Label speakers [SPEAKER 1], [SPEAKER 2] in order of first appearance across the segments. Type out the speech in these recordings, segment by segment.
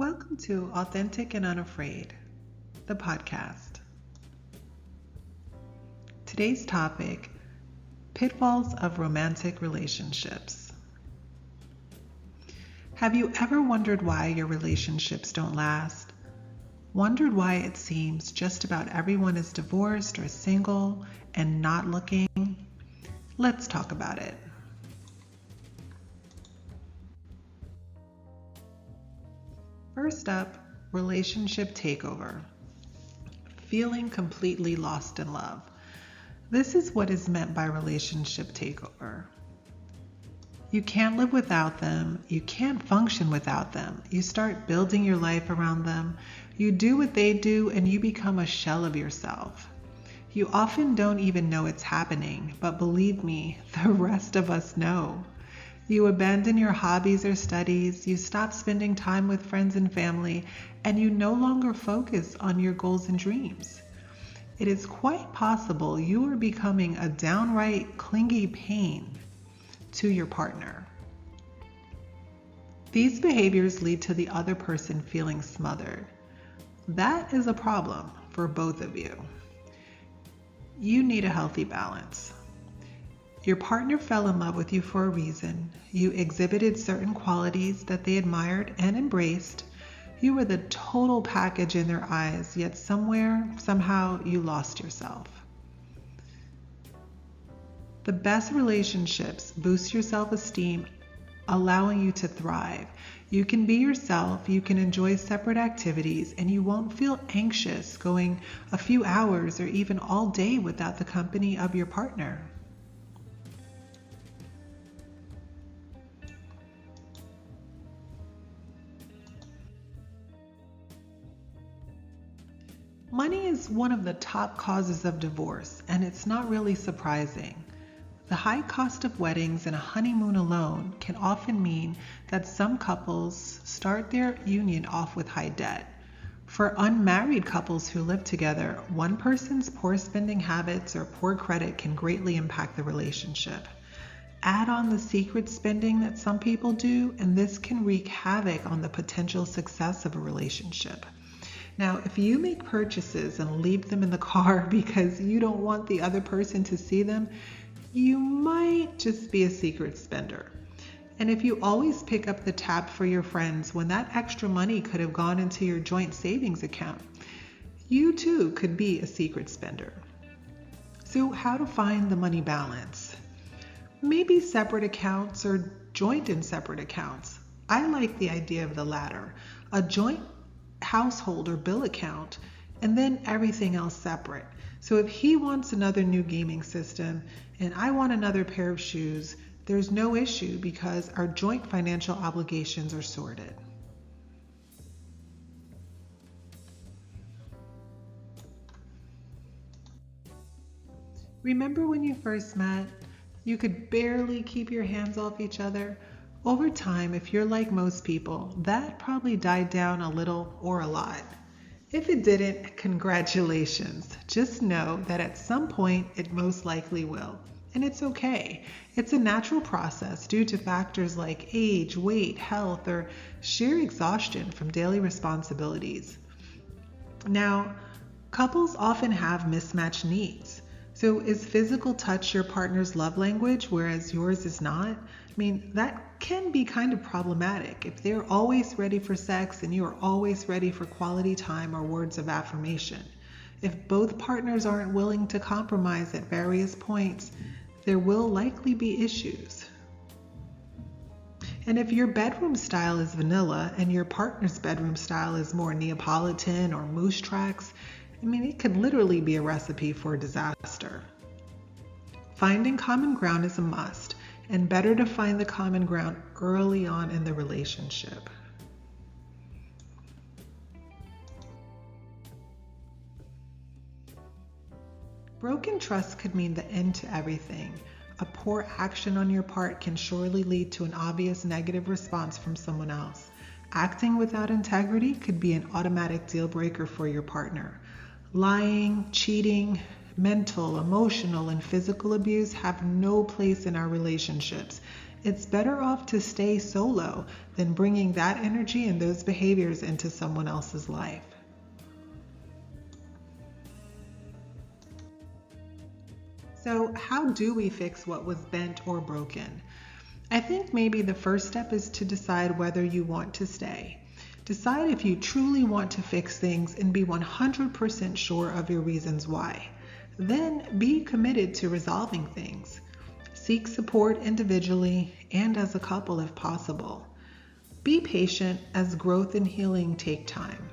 [SPEAKER 1] Welcome to Authentic and Unafraid, the podcast. Today's topic, pitfalls of romantic relationships. Have you ever wondered why your relationships don't last? Wondered why it seems just about everyone is divorced or single and not looking? Let's talk about it. First up, relationship takeover. Feeling completely lost in love. This is what is meant by relationship takeover. You can't live without them. You can't function without them. You start building your life around them. You do what they do and you become a shell of yourself. You often don't even know it's happening, but believe me, the rest of us know. You abandon your hobbies or studies, you stop spending time with friends and family, and you no longer focus on your goals and dreams. It is quite possible you are becoming a downright clingy pain to your partner. These behaviors lead to the other person feeling smothered. That is a problem for both of you. You need a healthy balance. Your partner fell in love with you for a reason. You exhibited certain qualities that they admired and embraced. You were the total package in their eyes, yet somehow, you lost yourself. The best relationships boost your self-esteem, allowing you to thrive. You can be yourself, you can enjoy separate activities, and you won't feel anxious going a few hours or even all day without the company of your partner. Money is one of the top causes of divorce, and it's not really surprising. The high cost of weddings and a honeymoon alone can often mean that some couples start their union off with high debt. For unmarried couples who live together, one person's poor spending habits or poor credit can greatly impact the relationship. Add on the secret spending that some people do, and this can wreak havoc on the potential success of a relationship. Now, if you make purchases and leave them in the car because you don't want the other person to see them, you might just be a secret spender. And if you always pick up the tab for your friends when that extra money could have gone into your joint savings account, you too could be a secret spender. So how to find the money balance? Maybe separate accounts or joint and separate accounts. I like the idea of the latter. A joint household or bill account, and then everything else separate. So if he wants another new gaming system and I want another pair of shoes, there's no issue because our joint financial obligations are sorted. Remember when you first met? You could barely keep your hands off each other. Over time, if you're like most people, that probably died down a little or a lot. If it didn't, congratulations. Just know that at some point it most likely will. And it's okay. It's a natural process due to factors like age, weight, health, or sheer exhaustion from daily responsibilities. Now, couples often have mismatched needs. So is physical touch your partner's love language, whereas yours is not? That can be kind of problematic if they're always ready for sex and you are always ready for quality time or words of affirmation. If both partners aren't willing to compromise at various points, there will likely be issues. And if your bedroom style is vanilla and your partner's bedroom style is more Neapolitan or moose tracks, it could literally be a recipe for disaster. Finding common ground is a must, and better to find the common ground early on in the relationship. Broken trust could mean the end to everything. A poor action on your part can surely lead to an obvious negative response from someone else. Acting without integrity could be an automatic deal breaker for your partner. Lying, cheating, mental, emotional, and physical abuse have no place in our relationships, It's better off to stay solo than bringing that energy and those behaviors into someone else's life. So, how do we fix what was bent or broken? I think maybe the first step is to decide whether you want to stay. Decide if you truly want to fix things and be 100% sure of your reasons why. Then be committed to resolving things. Seek support individually and as a couple if possible. Be patient as growth and healing take time.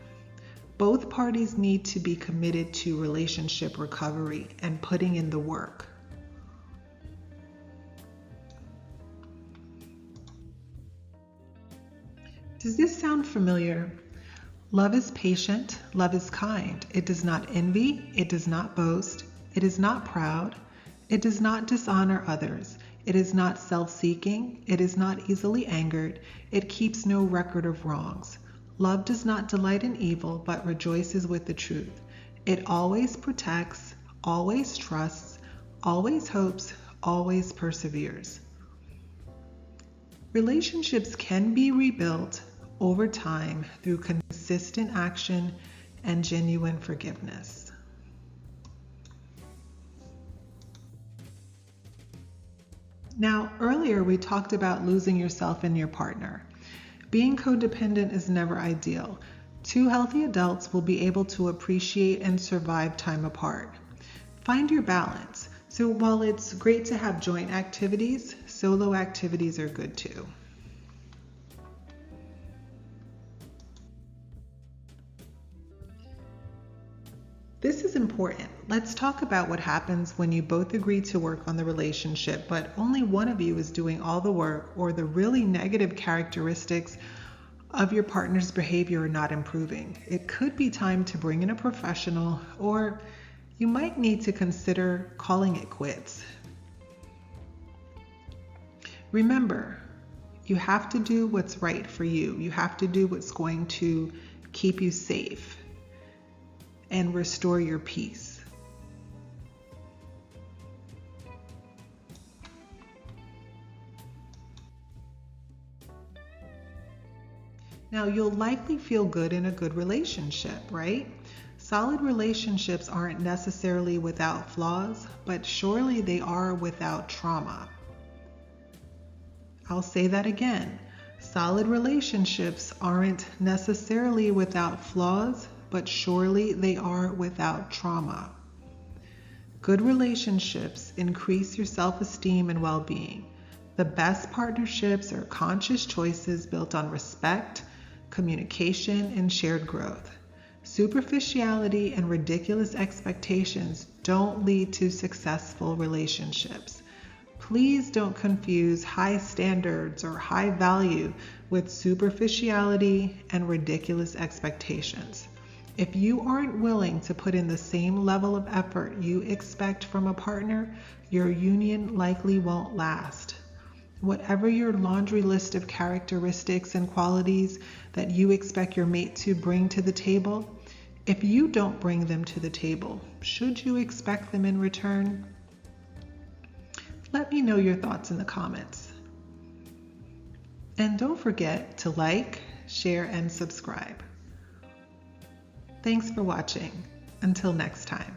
[SPEAKER 1] Both parties need to be committed to relationship recovery and putting in the work. Does this sound familiar? Love is patient, love is kind. It does not envy, it does not boast, it is not proud, it does not dishonor others, it is not self-seeking, it is not easily angered, it keeps no record of wrongs. Love does not delight in evil, but rejoices with the truth. It always protects, always trusts, always hopes, always perseveres. Relationships can be rebuilt over time through consistent action and genuine forgiveness. Now, earlier we talked about losing yourself in your partner. Being codependent is never ideal. Two healthy adults will be able to appreciate and survive time apart. Find your balance. So while it's great to have joint activities, solo activities are good too. This is important. Let's talk about what happens when you both agree to work on the relationship, but only one of you is doing all the work, or the really negative characteristics of your partner's behavior are not improving. It could be time to bring in a professional, or you might need to consider calling it quits. Remember, you have to do what's right for you. You have to do what's going to keep you safe and restore your peace. Now, you'll likely feel good in a good relationship, right? Solid relationships aren't necessarily without flaws, but surely they are without trauma. I'll say that again. Solid relationships aren't necessarily without flaws, but surely they are without trauma. Good relationships increase your self-esteem and well-being. The best partnerships are conscious choices built on respect, communication, and shared growth. Superficiality and ridiculous expectations don't lead to successful relationships. Please don't confuse high standards or high value with superficiality and ridiculous expectations. If you aren't willing to put in the same level of effort you expect from a partner, your union likely won't last. Whatever your laundry list of characteristics and qualities that you expect your mate to bring to the table, if you don't bring them to the table, should you expect them in return? Let me know your thoughts in the comments. And don't forget to like, share, and subscribe. Thanks for watching. Until next time.